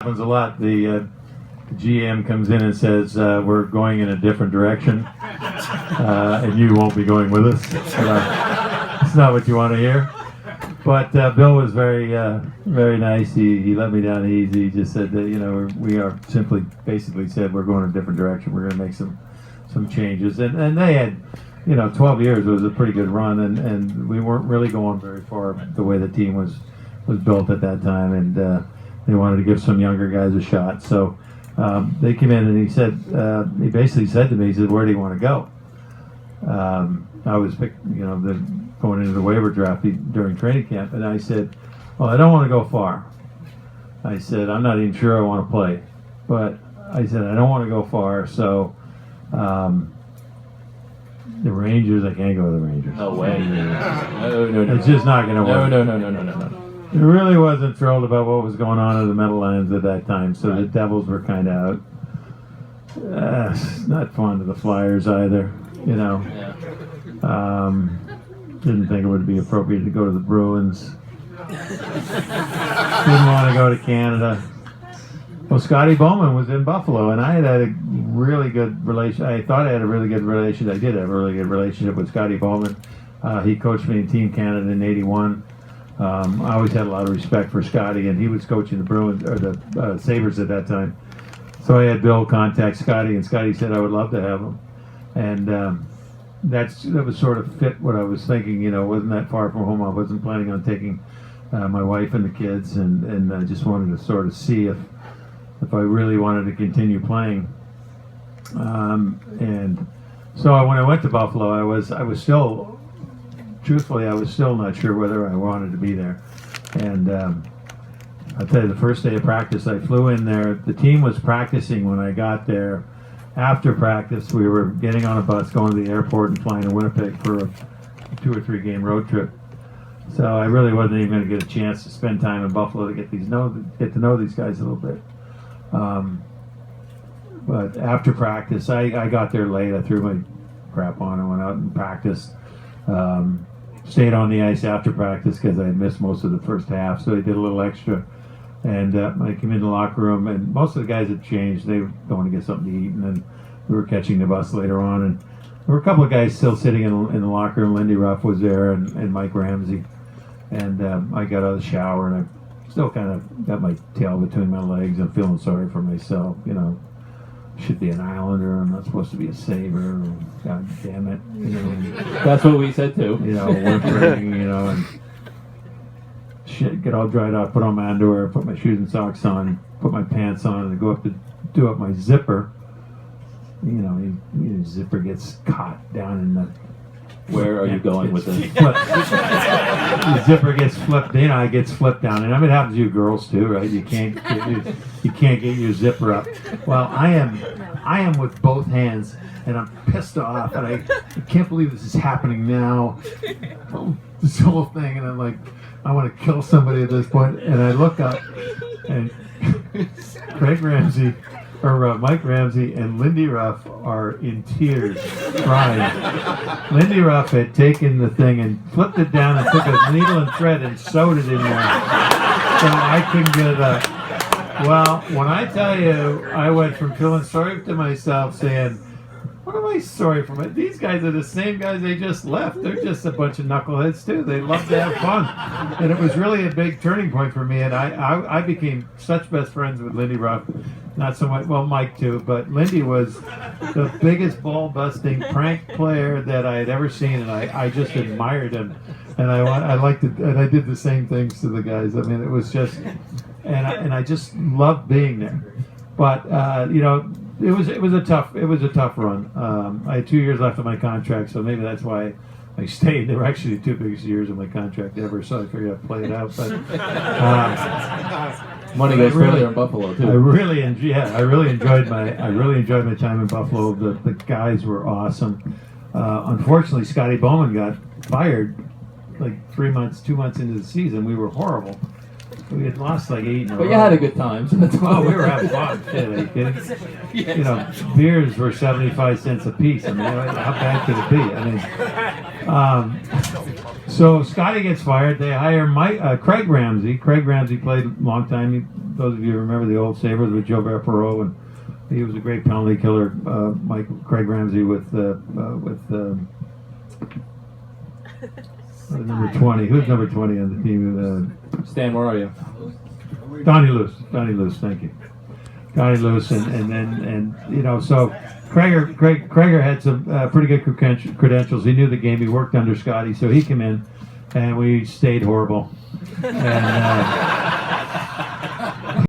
happens a lot. The GM comes in and says, we're going in a different direction, and you won't be going with us. It's not what you want to hear. But Bill was very nice. He let me down easy. He just said that, we are basically said we're going in a different direction. We're going to make some changes. And they had, 12 years was a pretty good run, and we weren't really going very far the way the team was built at that time, and they wanted to give some younger guys a shot. So they came in and he basically said to me, he said, where do you want to go? I was going into the waiver draft during training camp, and I said, well, I don't want to go far. I said, I'm not even sure I want to play, but I said, I don't want to go far, so the Rangers, I can't go to the Rangers. No way. No. It's just not going to work. No. I really wasn't thrilled about what was going on in the Meadowlands at that time, so the Devils were kind of out. Not fond of the Flyers either, Yeah. Didn't think it would be appropriate to go to the Bruins. Didn't want to go to Canada. Well, Scotty Bowman was in Buffalo, and I had a really good relation. I thought I had a really good relationship. I did have a really good relationship with Scotty Bowman. He coached me in Team Canada in '81. I always had a lot of respect for Scotty, and he was coaching the Bruins or the Sabres at that time. So I had Bill contact Scotty, and Scotty said I would love to have him, and that was sort of fit what I was thinking. It wasn't that far from home. I wasn't planning on taking my wife and the kids, and I just wanted to sort of see if I really wanted to continue playing. And so when I went to Buffalo, I was still, truthfully, I was still not sure whether I wanted to be there. And I'll tell you, the first day of practice, I flew in there. The team was practicing when I got there. After practice, we were getting on a bus, going to the airport, and flying to Winnipeg for a 2 or 3 game road trip. So I really wasn't even going to get a chance to spend time in Buffalo to get to know these guys a little bit. But after practice, I got there late. I threw my crap on and went out and practiced. Stayed on the ice after practice because I had missed most of the first half, so I did a little extra. And I came in the locker room, and most of the guys had changed. They going to get something to eat, and then we were catching the bus later on. And there were a couple of guys still sitting in the locker room. Lindy Ruff was there, and Mike Ramsey. And I got out of the shower, and I still kind of got my tail between my legs. I'm feeling sorry for myself. Should be an Islander. I'm not supposed to be a Sabre. God damn it. That's what we said too. Whimpering, and shit, get all dried out, put on my underwear, put my shoes and socks on, put my pants on, and go up to do up my zipper. Your zipper gets caught down in the... Where are you going with this? The zipper gets flipped, it gets flipped down. And it happens to you girls too, right? You can't get your zipper up. Well, I am with both hands, and I'm pissed off, and I can't believe this is happening now. This whole thing, and I'm like, I want to kill somebody at this point. And I look up, and Mike Ramsey and Lindy Ruff are in tears, crying. Lindy Ruff had taken the thing and flipped it down and took a needle and thread and sewed it in there, so I couldn't get it up. Well, when I tell you, I went from feeling sorry to myself, saying, what am I sorry for? These guys are the same guys they just left. They're just a bunch of knuckleheads too. They love to have fun. And it was really a big turning point for me. And I became such best friends with Lindy Ruff. Not so much, well, Mike too, but Lindy was the biggest ball-busting prank player that I had ever seen. And I just admired him. And I liked it. And I did the same things to the guys. I mean, it was just, and I just loved being there. But, it was a tough run. I had 2 years left of my contract, so maybe that's why I stayed. They were actually the 2 biggest years of my contract ever, so I figured I'd play it out. But money goes further in Buffalo too. I really enjoyed my time in Buffalo. The guys were awesome. Unfortunately, Scotty Bowman got fired like 2 months into the season. We were horrible. We had lost like 8 in a row. But you had a good time. So that's Oh, we were having fun. Shit, are you kidding? You know, beers were 75 cents a piece. I mean, how bad could it be? I mean, so Scotty gets fired. They hire Craig Ramsey. Craig Ramsey played a long time. Those of you who remember the old Sabres with Gilbert Perreault, and he was a great penalty killer. Craig Ramsey with number 20. Who's number 20 on the team? Stan, where are you? Donnie Lewis, thank you. Donnie Lewis, and you know, so Krager had some pretty good credentials. He knew the game. He worked under Scotty, so he came in, and we stayed horrible. And